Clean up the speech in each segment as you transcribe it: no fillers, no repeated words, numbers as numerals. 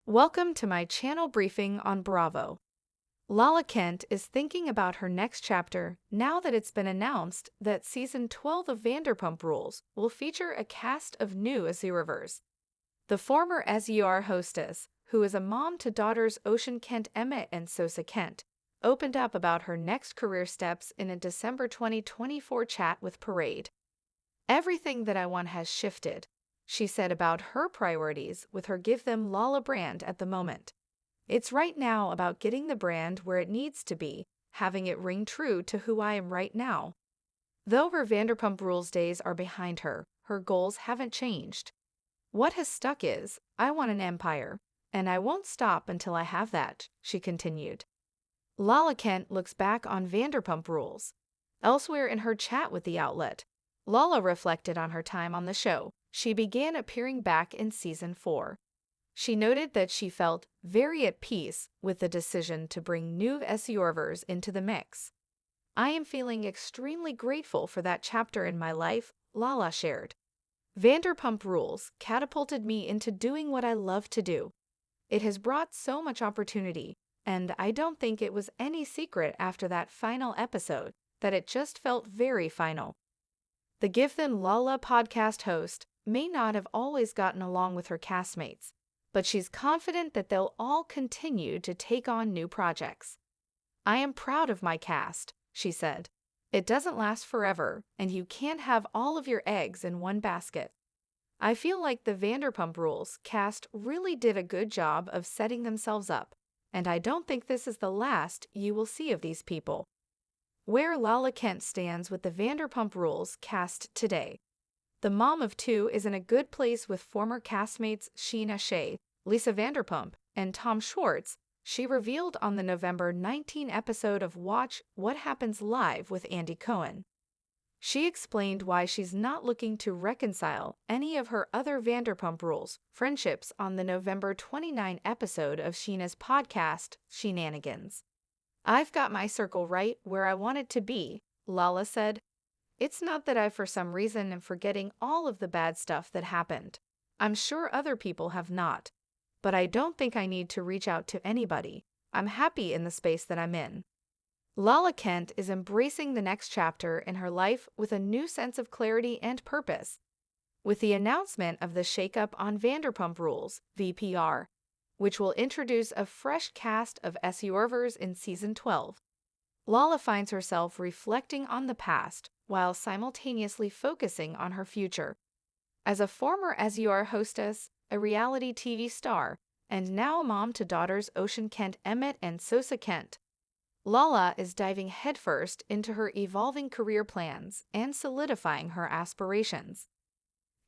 Welcome to my channel briefing on Bravo. Lala Kent is thinking about her next chapter now that it's been announced that Season 12 of Vanderpump Rules will feature a cast of new SURvers. The former SUR hostess, who is a mom to daughters Ocean Kent Emmett and Sosa Kent, opened up about her next career steps in a December 2024 chat with Parade. "Everything that I want has shifted," she said about her priorities with her Give Them Lala brand at the moment. "It's right now about getting the brand where it needs to be, having it ring true to who I am right now." Though her Vanderpump Rules days are behind her, her goals haven't changed. "What has stuck is, I want an empire, and I won't stop until I have that," she continued. Lala Kent looks back on Vanderpump Rules. Elsewhere in her chat with the outlet, Lala reflected on her time on the show. She began appearing back in Season 4. She noted that she felt very at peace with the decision to bring new SURvers into the mix. "I am feeling extremely grateful for that chapter in my life," Lala shared. "Vanderpump Rules catapulted me into doing what I love to do. It has brought so much opportunity, and I don't think it was any secret after that final episode that it just felt very final." The Give Them Lala podcast host may not have always gotten along with her castmates, but she's confident that they'll all continue to take on new projects. "I am proud of my cast," she said. "It doesn't last forever, and you can't have all of your eggs in one basket. I feel like the Vanderpump Rules cast really did a good job of setting themselves up, and I don't think this is the last you will see of these people." Where Lala Kent stands with the Vanderpump Rules cast today. The mom of two is in a good place with former castmates Sheena Shea, Lisa Vanderpump, and Tom Schwartz, she revealed on the November 19 episode of Watch What Happens Live with Andy Cohen. She explained why she's not looking to reconcile any of her other Vanderpump Rules friendships on the November 29 episode of Sheena's podcast, Shenanigans. "I've got my circle right where I want it to be," Lala said. "It's not that I for some reason am forgetting all of the bad stuff that happened. I'm sure other people have not. But I don't think I need to reach out to anybody. I'm happy in the space that I'm in." Lala Kent is embracing the next chapter in her life with a new sense of clarity and purpose. With the announcement of the shakeup on Vanderpump Rules, VPR, which will introduce a fresh cast of SURvers in Season 12, Lala finds herself reflecting on the past while simultaneously focusing on her future. As a former SUR hostess, a reality TV star, and now a mom to daughters Ocean Kent Emmett and Sosa Kent, Lala is diving headfirst into her evolving career plans and solidifying her aspirations.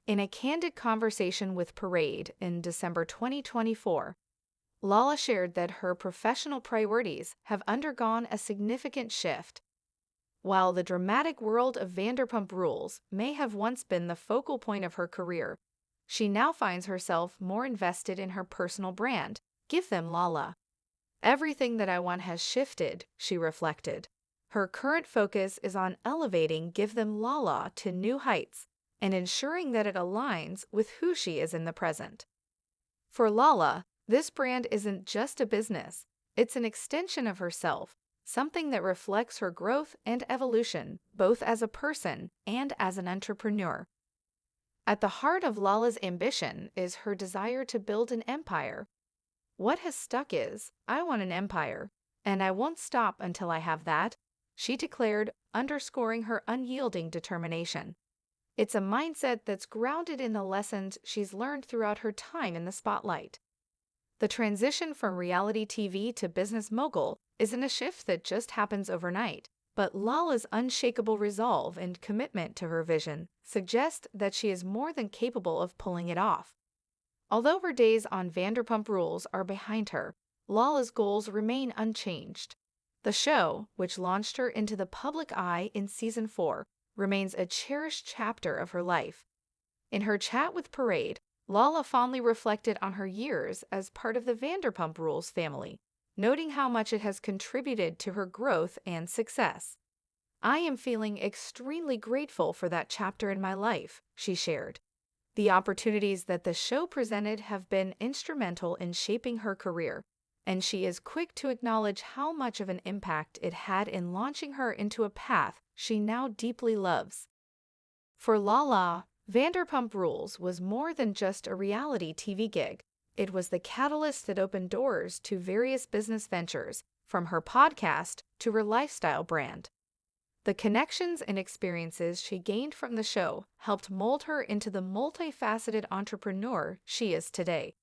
In a candid conversation with Parade in December 2024, Lala shared that her professional priorities have undergone a significant shift. While the dramatic world of Vanderpump Rules may have once been the focal point of her career, she now finds herself more invested in her personal brand, Give Them Lala. "Everything that I want has shifted," she reflected. Her current focus is on elevating Give Them Lala to new heights and ensuring that it aligns with who she is in the present. For Lala, this brand isn't just a business, it's an extension of herself, something that reflects her growth and evolution, both as a person and as an entrepreneur. At the heart of Lala's ambition is her desire to build an empire. "What has stuck is, I want an empire, and I won't stop until I have that," she declared, underscoring her unyielding determination. It's a mindset that's grounded in the lessons she's learned throughout her time in the spotlight. The transition from reality TV to business mogul isn't a shift that just happens overnight, but Lala's unshakable resolve and commitment to her vision suggest that she is more than capable of pulling it off. Although her days on Vanderpump Rules are behind her, Lala's goals remain unchanged. The show, which launched her into the public eye in Season 4, remains a cherished chapter of her life. In her chat with Parade, Lala fondly reflected on her years as part of the Vanderpump Rules family, noting how much it has contributed to her growth and success. "I am feeling extremely grateful for that chapter in my life," she shared. The opportunities that the show presented have been instrumental in shaping her career, and she is quick to acknowledge how much of an impact it had in launching her into a path she now deeply loves. For Lala, Vanderpump Rules was more than just a reality TV gig. It was the catalyst that opened doors to various business ventures, from her podcast to her lifestyle brand. The connections and experiences she gained from the show helped mold her into the multifaceted entrepreneur she is today.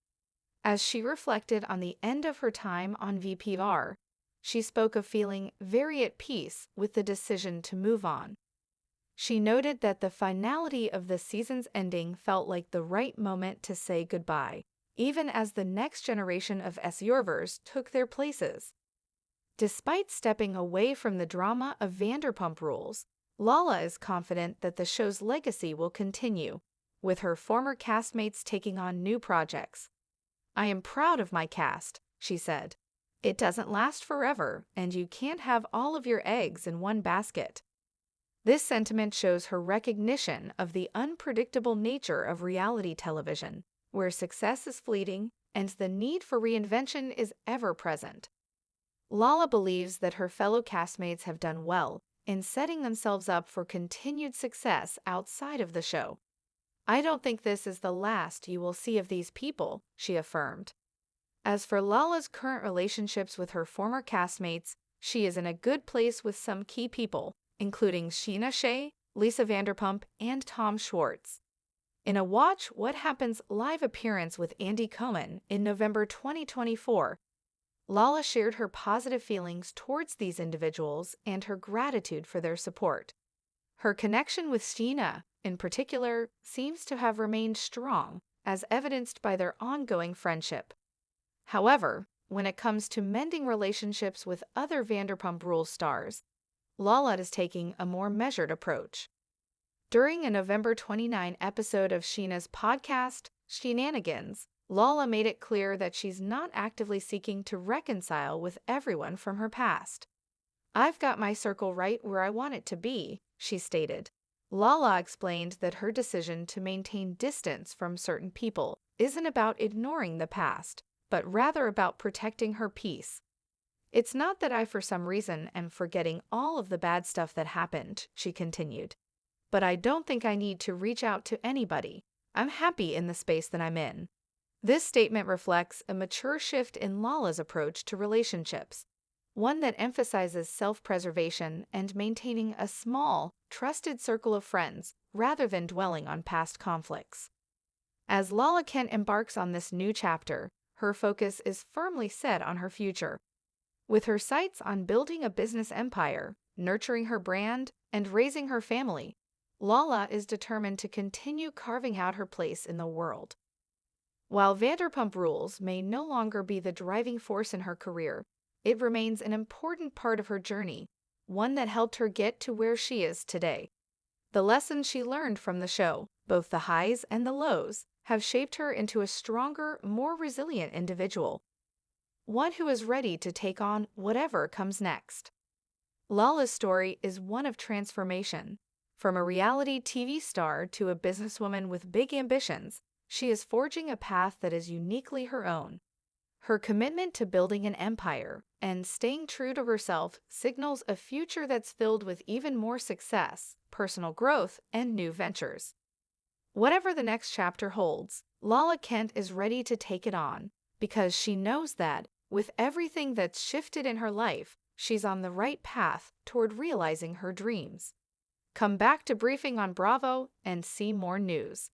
As she reflected on the end of her time on VPR, she spoke of feeling very at peace with the decision to move on. She noted that the finality of the season's ending felt like the right moment to say goodbye, even as the next generation of SURvers took their places. Despite stepping away from the drama of Vanderpump Rules, Lala is confident that the show's legacy will continue, with her former castmates taking on new projects. "I am proud of my cast," she said. "It doesn't last forever, and you can't have all of your eggs in one basket." This sentiment shows her recognition of the unpredictable nature of reality television, where success is fleeting and the need for reinvention is ever present. Lala believes that her fellow castmates have done well in setting themselves up for continued success outside of the show. "I don't think this is the last you will see of these people," she affirmed. As for Lala's current relationships with her former castmates, she is in a good place with some key people, including Scheana Shay, Lisa Vanderpump, and Tom Schwartz. In a Watch What Happens live appearance with Andy Cohen in November 2024, Lala shared her positive feelings towards these individuals and her gratitude for their support. Her connection with Scheana, in particular, seems to have remained strong, as evidenced by their ongoing friendship. However, when it comes to mending relationships with other Vanderpump Rules stars, Lala is taking a more measured approach. During a November 29 episode of Scheana's podcast, Shenanigans, Lala made it clear that she's not actively seeking to reconcile with everyone from her past. "I've got my circle right where I want it to be," she stated. Lala explained that her decision to maintain distance from certain people isn't about ignoring the past, but rather about protecting her peace. "It's not that I for some reason am forgetting all of the bad stuff that happened," she continued. "But I don't think I need to reach out to anybody. I'm happy in the space that I'm in." This statement reflects a mature shift in Lala's approach to relationships, one that emphasizes self-preservation and maintaining a small, trusted circle of friends rather than dwelling on past conflicts. As Lala Kent embarks on this new chapter, her focus is firmly set on her future. With her sights on building a business empire, nurturing her brand, and raising her family, Lala is determined to continue carving out her place in the world. While Vanderpump Rules may no longer be the driving force in her career, it remains an important part of her journey, one that helped her get to where she is today. The lessons she learned from the show, both the highs and the lows, have shaped her into a stronger, more resilient individual, one who is ready to take on whatever comes next. Lala's story is one of transformation. From a reality TV star to a businesswoman with big ambitions, she is forging a path that is uniquely her own. Her commitment to building an empire and staying true to herself signals a future that's filled with even more success, personal growth, and new ventures. Whatever the next chapter holds, Lala Kent is ready to take it on, because she knows that, with everything that's shifted in her life, she's on the right path toward realizing her dreams. Come back to Briefing on Bravo and see more news.